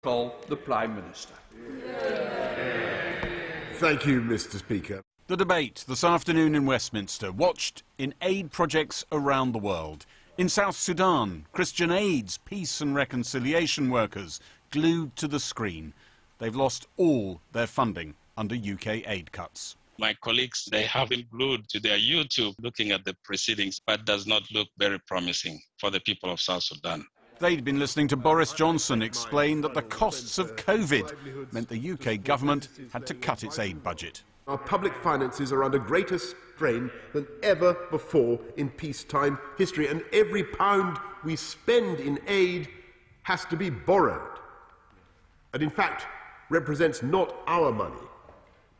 Call the Prime Minister. Thank you, Mr. Speaker. The debate this afternoon in Westminster, watched in aid projects around the world. In South Sudan, Christian Aid's peace and reconciliation workers glued to the screen. They've lost all their funding under UK aid cuts. My colleagues, they have been glued to their YouTube looking at the proceedings, but does not look very promising for the people of South Sudan. They'd been listening to Boris Johnson explain that the costs of COVID meant the UK government had to cut its aid budget. Our public finances are under greater strain than ever before in peacetime history, and every pound we spend in aid has to be borrowed. And in fact, represents not our money,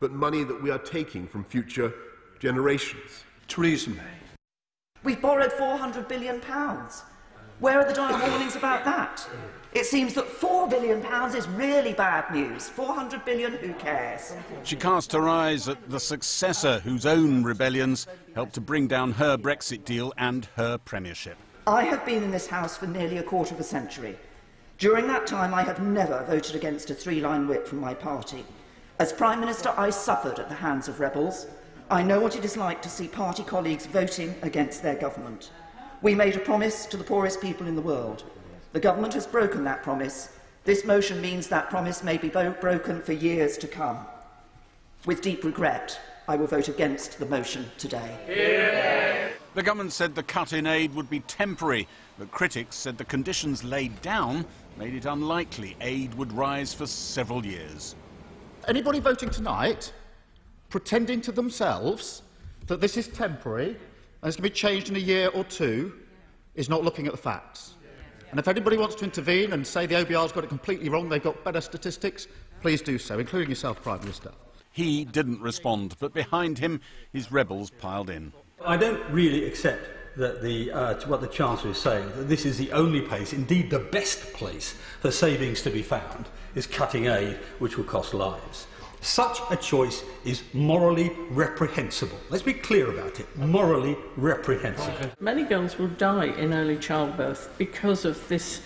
but money that we are taking from future generations. Theresa May. We've borrowed £400 billion. Where are the dire warnings about that? It seems that £4 billion is really bad news. £400 billion, who cares? She cast her eyes at the successor whose own rebellions helped to bring down her Brexit deal and her premiership. I have been in this House for nearly a quarter of a century. During that time, I have never voted against a three-line whip from my party. As Prime Minister, I suffered at the hands of rebels. I know what it is like to see party colleagues voting against their government. We made a promise to the poorest people in the world. The government has broken that promise. This motion means that promise may be broken for years to come. With deep regret, I will vote against the motion today. Yeah. The government said the cut in aid would be temporary, but critics said the conditions laid down made it unlikely aid would rise for several years. Anybody voting tonight, pretending to themselves that this is temporary and it's going to be changed in a year or two, is not looking at the facts. And if anybody wants to intervene and say the OBR's got it completely wrong, they've got better statistics, please do so, including yourself, Prime Minister. He didn't respond, but behind him, his rebels piled in. I don't really accept that what the Chancellor is saying, that this is the only place, indeed the best place, for savings to be found, is cutting aid, which will cost lives. Such a choice is morally reprehensible. Let's be clear about it. Morally reprehensible. Many girls will die in early childbirth because of this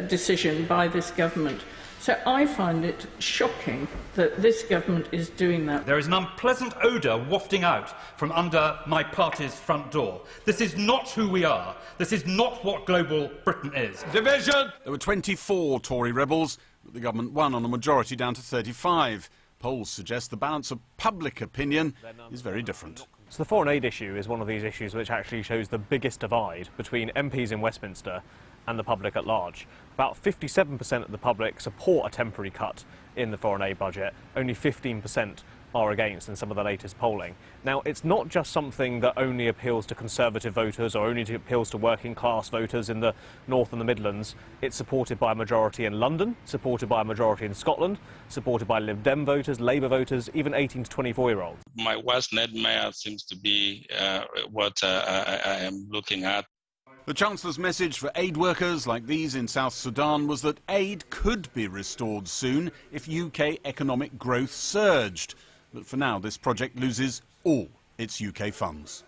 decision by this government. So I find it shocking that this government is doing that. There is an unpleasant odour wafting out from under my party's front door. This is not who we are. This is not what global Britain is. Division! There were 24 Tory rebels, but the government won on a majority down to 35. Polls suggest the balance of public opinion is very different. So the foreign aid issue is one of these issues which actually shows the biggest divide between MPs in Westminster and the public at large. About 57% of the public support a temporary cut in the foreign aid budget. Only 15% are against in some of the latest polling. Now, it's not just something that only appeals to Conservative voters or only appeals to working class voters in the North and the Midlands. It's supported by a majority in London, supported by a majority in Scotland, supported by Lib Dem voters, Labour voters, even 18 to 24-year-olds. My worst nightmare seems to be what I am looking at. The Chancellor's message for aid workers like these in South Sudan was that aid could be restored soon if UK economic growth surged. But for now, this project loses all its UK funds.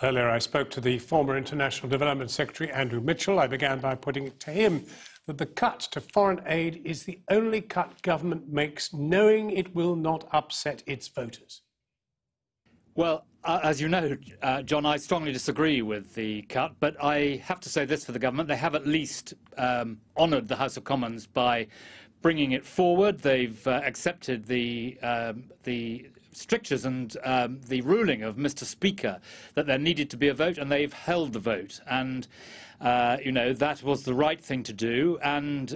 Earlier, I spoke to the former International Development Secretary, Andrew Mitchell. I began by putting it to him that the cut to foreign aid is the only cut government makes, knowing it will not upset its voters. Well, as you know, John, I strongly disagree with the cut, but I have to say this for the government. They have at least honoured the House of Commons by bringing it forward. They've accepted the strictures and the ruling of Mr. Speaker that there needed to be a vote, and they've held the vote. And, you know, that was the right thing to do. And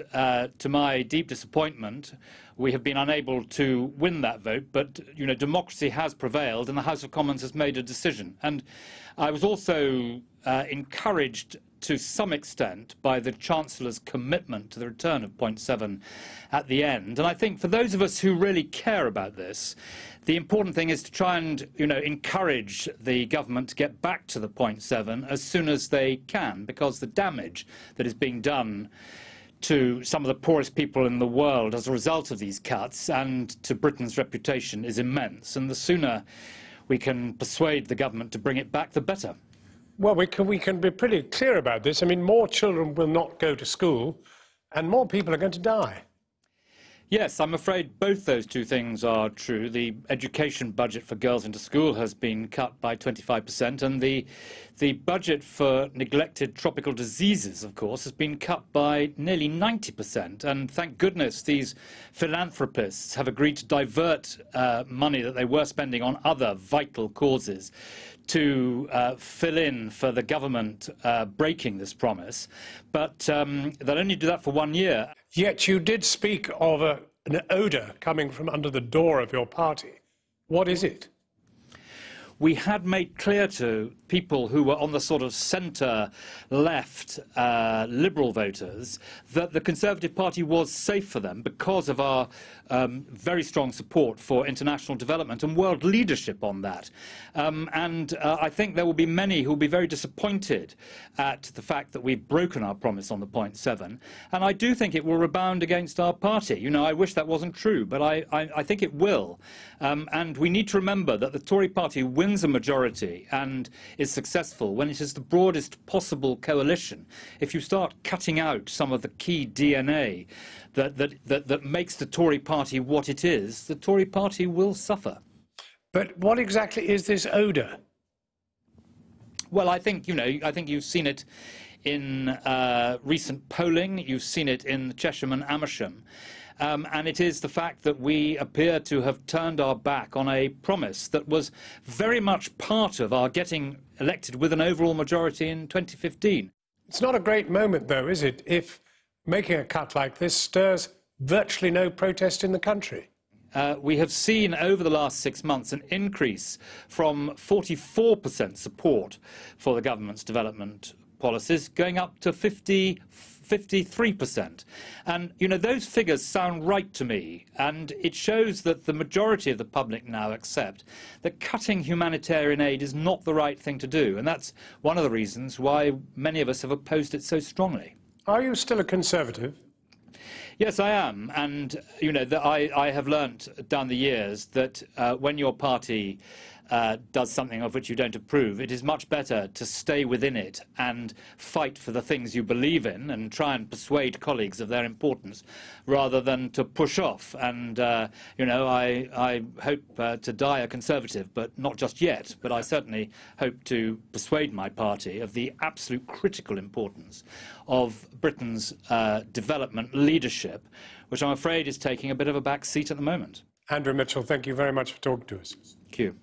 to my deep disappointment, we have been unable to win that vote. But, you know, democracy has prevailed and the House of Commons has made a decision. And I was also encouraged to some extent by the Chancellor's commitment to the return of point 7 at the end. And I think for those of us who really care about this, the important thing is to try and, you know, encourage the government to get back to the point 7 as soon as they can, because the damage that is being done to some of the poorest people in the world as a result of these cuts and to Britain's reputation is immense. And the sooner we can persuade the government to bring it back, the better. Well, we can be pretty clear about this. I mean, more children will not go to school and more people are going to die. Yes, I'm afraid both those two things are true. The education budget for girls into school has been cut by 25%, and the budget for neglected tropical diseases, of course, has been cut by nearly 90%. And thank goodness these philanthropists have agreed to divert money that they were spending on other vital causes to fill in for the government breaking this promise. But they'll only do that for 1 year. Yet you did speak of an odour coming from under the door of your party. What is it? We had made clear to people who were on the sort of centre-left Liberal voters that the Conservative Party was safe for them because of our very strong support for international development and world leadership on that. I think there will be many who will be very disappointed at the fact that we've broken our promise on the 0.7, and I do think it will rebound against our party. You know, I wish that wasn't true, but I think it will. And we need to remember that the Tory party wins a majority and is successful when it is the broadest possible coalition. If you start cutting out some of the key DNA that makes the Tory party what it is, the Tory party will suffer. But what exactly is this odour? Well, I think you've seen it in recent polling, you've seen it in Chesham and Amersham. And it is the fact that we appear to have turned our back on a promise that was very much part of our getting elected with an overall majority in 2015. It's not a great moment, though, is it, if making a cut like this stirs virtually no protest in the country? We have seen over the last 6 months an increase from 44% support for the government's development policies going up to 53%. And, you know, those figures sound right to me, and it shows that the majority of the public now accept that cutting humanitarian aid is not the right thing to do, and that's one of the reasons why many of us have opposed it so strongly. Are you still a Conservative? Yes, I am, and you know, I have learnt down the years that when your party does something of which you don't approve, it is much better to stay within it and fight for the things you believe in and try and persuade colleagues of their importance rather than to push off. And, you know, I hope to die a Conservative, but not just yet, but I certainly hope to persuade my party of the absolute critical importance of Britain's development leadership, which I'm afraid is taking a bit of a back seat at the moment. Andrew Mitchell, thank you very much for talking to us. Thank you.